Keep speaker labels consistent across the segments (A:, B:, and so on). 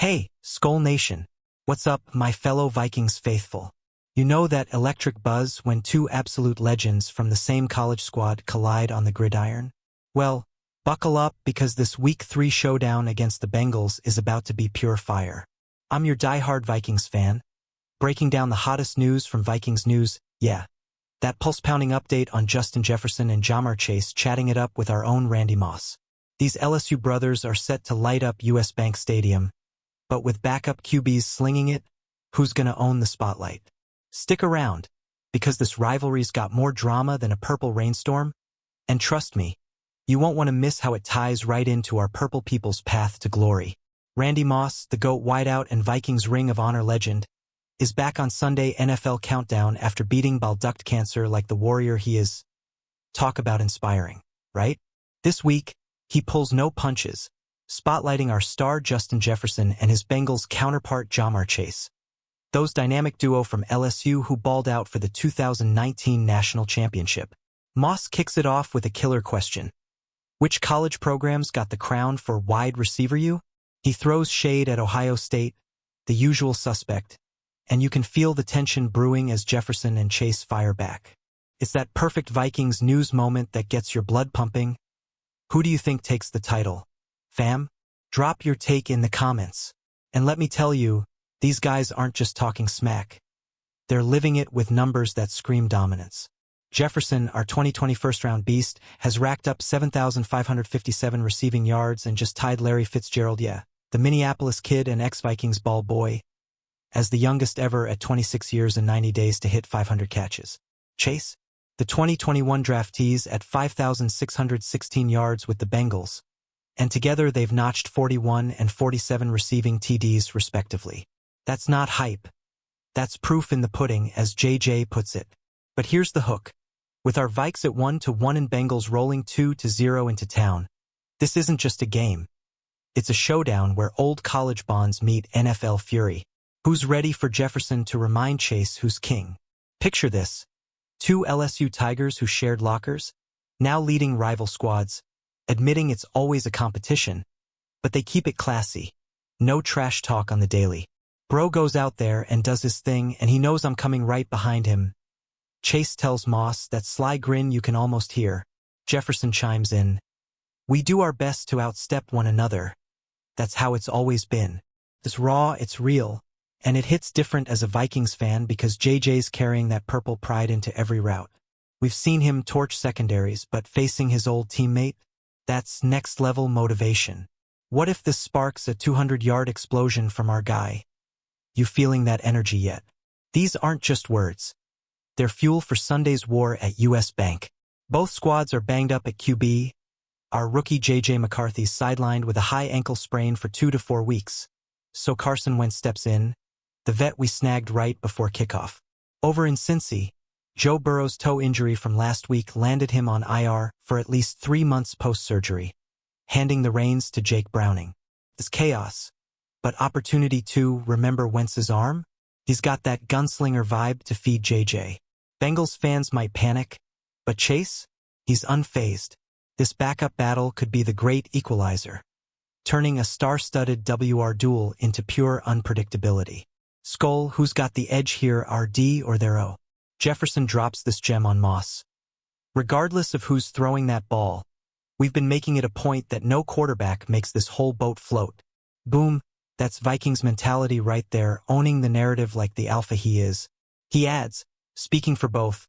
A: Hey, Skull Nation. What's up, my fellow Vikings faithful? You know that electric buzz when two absolute legends from the same college squad collide on the gridiron? Well, buckle up because this Week 3 showdown against the Bengals is about to be pure fire. I'm your diehard Vikings fan, breaking down the hottest news from Vikings News, yeah. That pulse-pounding update on Justin Jefferson and Ja'Marr Chase chatting it up with our own Randy Moss. These LSU brothers are set to light up US Bank Stadium, but with backup QBs slinging it, who's gonna own the spotlight? Stick around, because this rivalry's got more drama than a purple rainstorm, and trust me, you won't want to miss how it ties right into our purple people's path to glory. Randy Moss, the GOAT wideout and Vikings Ring of Honor legend, is back on Sunday NFL Countdown after beating bile duct cancer like the warrior he is. Talk about inspiring, right? This week, he pulls no punches, spotlighting our star Justin Jefferson and his Bengals counterpart Ja'Marr Chase. Those dynamic duo from LSU who balled out for the 2019 National Championship. Moss kicks it off with a killer question. Which college programs got the crown for wide receiver you? He throws shade at Ohio State, the usual suspect, and you can feel the tension brewing as Jefferson and Chase fire back. It's that perfect Vikings news moment that gets your blood pumping. Who do you think takes the title? Fam? Drop your take in the comments. And let me tell you, these guys aren't just talking smack. They're living it with numbers that scream dominance. Jefferson, our 2020 first-round beast, has racked up 7,557 receiving yards and just tied Larry Fitzgerald, the Minneapolis kid and ex-Vikings ball boy, as the youngest ever at 26 years and 90 days to hit 500 catches. Chase, the 2021 draftees at 5,616 yards with the Bengals, and together they've notched 41 and 47 receiving TDs respectively. That's not hype. That's proof in the pudding, as JJ puts it. But here's the hook. With our Vikes at 1-1 and Bengals rolling 2-0 into town, this isn't just a game. It's a showdown where old college bonds meet NFL fury. Who's ready for Jefferson to remind Chase who's king? Picture this. Two LSU Tigers who shared lockers, now leading rival squads, admitting it's always a competition, but they keep it classy. No trash talk on the daily. Bro goes out there and does his thing, and he knows I'm coming right behind him. Chase tells Moss that sly grin you can almost hear. Jefferson chimes in. We do our best to outstep one another. That's how it's always been. It's raw, it's real, and it hits different as a Vikings fan because JJ's carrying that purple pride into every route. We've seen him torch secondaries, but facing his old teammate, that's next-level motivation. What if this sparks a 200-yard explosion from our guy? You feeling that energy yet? These aren't just words. They're fuel for Sunday's war at US Bank. Both squads are banged up at QB. Our rookie J.J. McCarthy's sidelined with a high ankle sprain for 2 to 4 weeks. So Carson Wentz steps in, the vet we snagged right before kickoff. Over in Cincy, Joe Burrow's toe injury from last week landed him on IR for at least 3 months post-surgery, handing the reins to Jake Browning. It's chaos, but opportunity to remember Wentz's arm? He's got that gunslinger vibe to feed JJ. Bengals fans might panic, but Chase? He's unfazed. This backup battle could be the great equalizer, turning a star-studded WR duel into pure unpredictability. Skull, who's got the edge here, our D or their O? Jefferson drops this gem on Moss. Regardless of who's throwing that ball, we've been making it a point that no quarterback makes this whole boat float. Boom, that's Vikings mentality right there, owning the narrative like the alpha he is. He adds, speaking for both,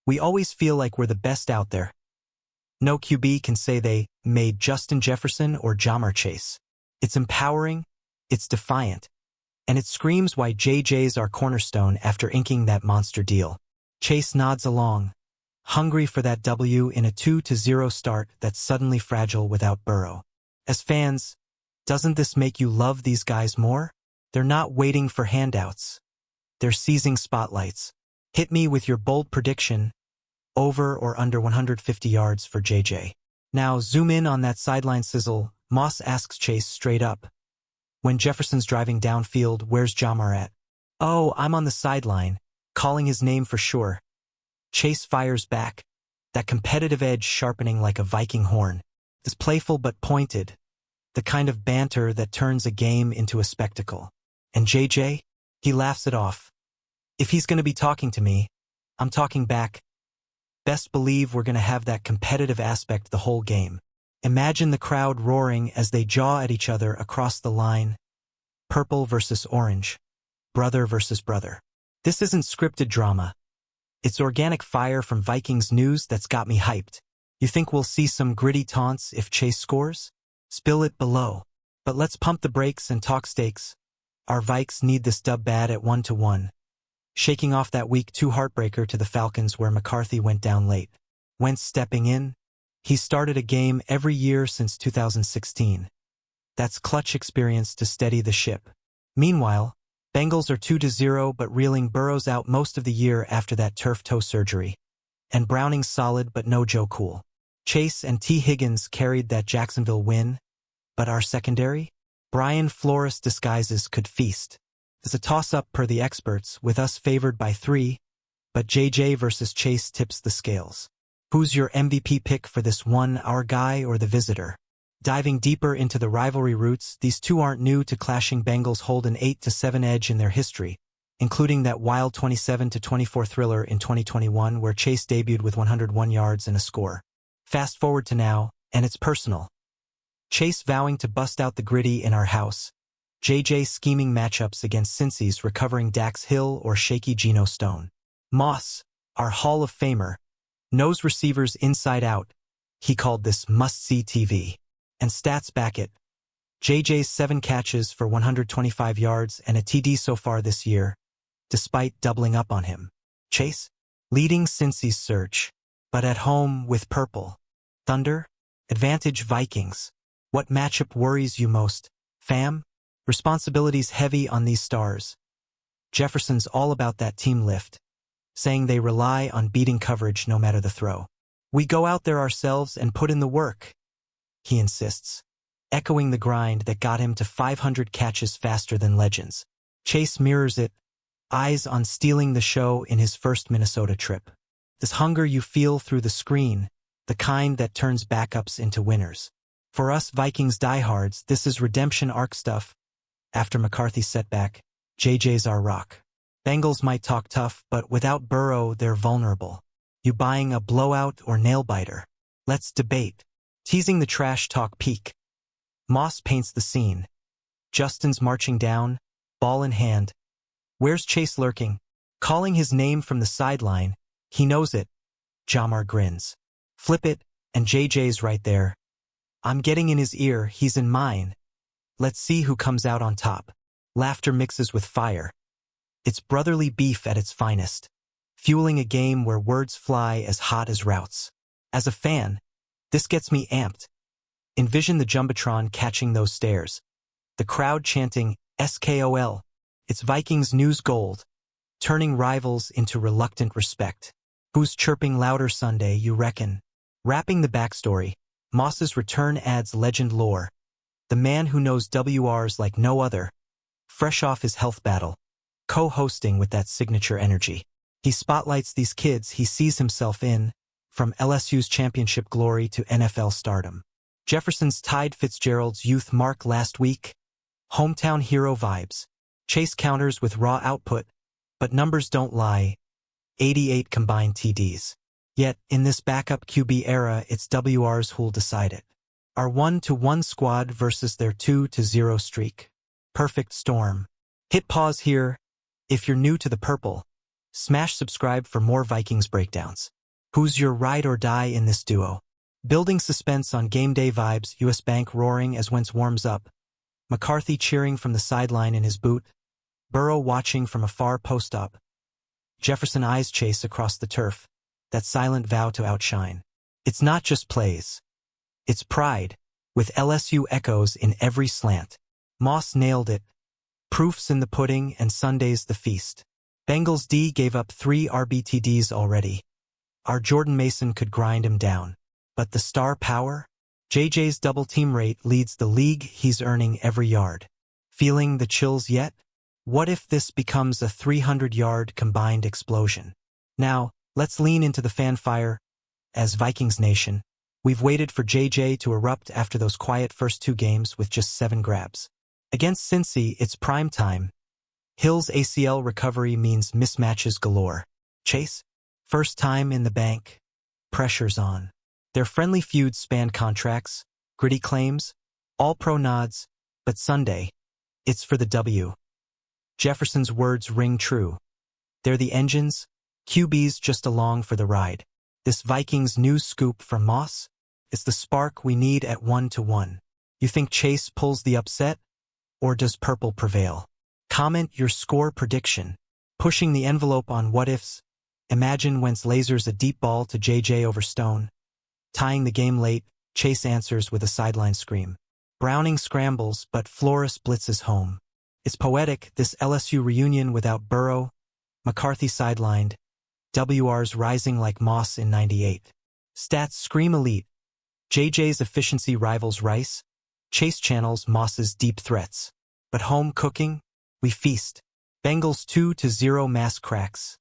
A: we always feel like we're the best out there. No QB can say they made Justin Jefferson or Ja'Marr Chase. It's empowering, it's defiant, and it screams why JJ's our cornerstone after inking that monster deal. Chase nods along, hungry for that W in a 2-0 start that's suddenly fragile without Burrow. As fans, doesn't this make you love these guys more? They're not waiting for handouts. They're seizing spotlights. Hit me with your bold prediction, over or under 150 yards for JJ. Now zoom in on that sideline sizzle. Moss asks Chase straight up. When Jefferson's driving downfield, where's Ja'Marr at? Oh, I'm on the sideline, calling his name for sure. Chase fires back, that competitive edge sharpening like a Viking horn. It's playful but pointed, the kind of banter that turns a game into a spectacle. And JJ? He laughs it off. If he's going to be talking to me, I'm talking back. Best believe we're going to have that competitive aspect the whole game. Imagine the crowd roaring as they jaw at each other across the line. Purple versus orange. Brother versus brother. This isn't scripted drama. It's organic fire from Vikings news that's got me hyped. You think we'll see some gritty taunts if Chase scores? Spill it below. But let's pump the brakes and talk stakes. Our Vikes need this dub bad at 1-1. Shaking off that week 2 heartbreaker to the Falcons where McCarthy went down late. Wentz stepping in. He started a game every year since 2016. That's clutch experience to steady the ship. Meanwhile, Bengals are 2-0 but reeling Burrows out most of the year after that turf toe surgery. And Browning's solid but no Joe Cool. Chase and T. Higgins carried that Jacksonville win. But our secondary? Brian Flores disguises could feast. It's a toss-up per the experts, with us favored by 3, but JJ versus Chase tips the scales. Who's your MVP pick for this one, our guy or the visitor? Diving deeper into the rivalry roots, these two aren't new to clashing. Bengals hold an 8-7 edge in their history, including that wild 27-24 thriller in 2021 where Chase debuted with 101 yards and a score. Fast forward to now, and it's personal. Chase vowing to bust out the gritty in our house. JJ scheming matchups against Cincy's recovering Dax Hill or shaky Geno Stone. Moss, our Hall of Famer, knows receivers inside out. He called this must-see TV. And stats back it. JJ's 7 catches for 125 yards and a TD so far this year, despite doubling up on him. Chase, leading Cincy's search, but at home with purple. Thunder, advantage Vikings. What matchup worries you most, fam? Responsibility's heavy on these stars. Jefferson's all about that team lift, saying they rely on beating coverage no matter the throw. We go out there ourselves and put in the work, he insists, echoing the grind that got him to 500 catches faster than legends. Chase mirrors it, eyes on stealing the show in his first Minnesota trip. This hunger you feel through the screen, the kind that turns backups into winners. For us Vikings diehards, this is redemption arc stuff. After McCarthy's setback, JJ's our rock. Bengals might talk tough, but without Burrow, they're vulnerable. You buying a blowout or nail-biter? Let's debate. Teasing the trash talk peak. Moss paints the scene. Justin's marching down, ball in hand. Where's Chase lurking? Calling his name from the sideline. He knows it. Jamar grins. Flip it, and JJ's right there. I'm getting in his ear, he's in mine. Let's see who comes out on top. Laughter mixes with fire. It's brotherly beef at its finest, fueling a game where words fly as hot as routes. As a fan, this gets me amped. Envision the Jumbotron catching those stares. The crowd chanting, SKOL. It's Vikings news gold, turning rivals into reluctant respect. Who's chirping louder Sunday, you reckon? Wrapping the backstory, Moss's return adds legend lore. The man who knows WRs like no other, fresh off his health battle, co-hosting with that signature energy. He spotlights these kids he sees himself in, from LSU's championship glory to NFL stardom. Jefferson's tied Fitzgerald's youth mark last week. Hometown hero vibes. Chase counters with raw output, but numbers don't lie. 88 combined TDs. Yet, in this backup QB era, it's WRs who'll decide it. Our 1-1 squad versus their 2-0 streak. Perfect storm. Hit pause here. If you're new to the purple, smash subscribe for more Vikings breakdowns. Who's your ride or die in this duo? Building suspense on game day vibes, US Bank roaring as Wentz warms up. McCarthy cheering from the sideline in his boot. Burrow watching from a far post-op. Jefferson eyes Chase across the turf. That silent vow to outshine. It's not just plays. It's pride, with LSU echoes in every slant. Moss nailed it. Proof's in the pudding and Sunday's the feast. Bengals D gave up 3 RBTDs already. Our Jordan Mason could grind him down. But the star power? JJ's double team rate leads the league, he's earning every yard. Feeling the chills yet? What if this becomes a 300-yard combined explosion? Now, let's lean into the fanfare. As Vikings Nation, We've waited for JJ to erupt after those quiet first 2 games with just 7 grabs. Against Cincy, it's prime time. Hill's ACL recovery means mismatches galore. Chase? First time in the bank. Pressure's on. Their friendly feuds span contracts, gritty claims, all-pro nods, but Sunday, it's for the W. Jefferson's words ring true. They're the engines, QBs just along for the ride. This Vikings news scoop from Moss? It's the spark we need at 1-1. You think Chase pulls the upset? Or does purple prevail? Comment your score prediction. Pushing the envelope on what-ifs. Imagine Wentz lasers a deep ball to JJ over Stone. Tying the game late, Chase answers with a sideline scream. Browning scrambles, but Flores blitzes home. It's poetic, this LSU reunion without Burrow. McCarthy sidelined. WRs rising like moss in '98. Stats scream elite. JJ's efficiency rivals Rice. Chase channels Moss's deep threats. But home cooking? We feast. Bengals 2-0 mass cracks.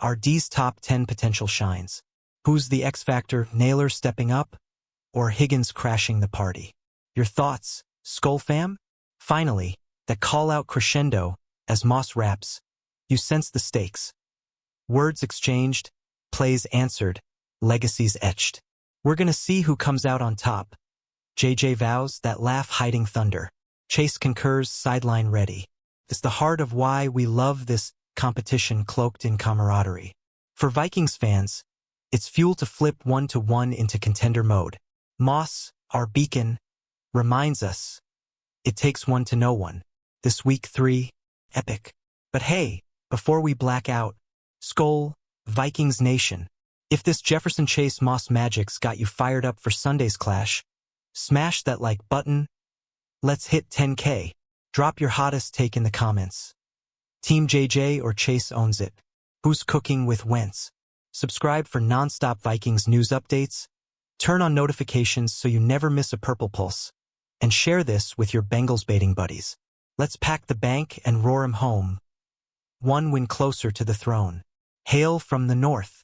A: Are D's top 10 potential shines? Who's the X factor, Naylor stepping up? Or Higgins crashing the party? Your thoughts, Skull fam? Finally, that call-out crescendo, as Moss raps. You sense the stakes. Words exchanged, plays answered, legacies etched. We're gonna see who comes out on top. JJ vows, that laugh hiding thunder. Chase concurs, sideline ready. It's the heart of why we love this competition cloaked in camaraderie. For Vikings fans, it's fuel to flip 1-1 into contender mode. Moss, our beacon, reminds us, it takes one to know one. This week 3, epic. But hey, before we black out, Skull, Vikings Nation, if this Jefferson Chase Moss magic's got you fired up for Sunday's clash, smash that like button. Let's hit 10K. Drop your hottest take in the comments. Team JJ or Chase owns it? Who's cooking with Wentz? Subscribe for non-stop Vikings news updates. Turn on notifications so you never miss a purple pulse. And share this with your Bengals baiting buddies. Let's pack the bank and roar 'em home. One win closer to the throne. Hail from the north.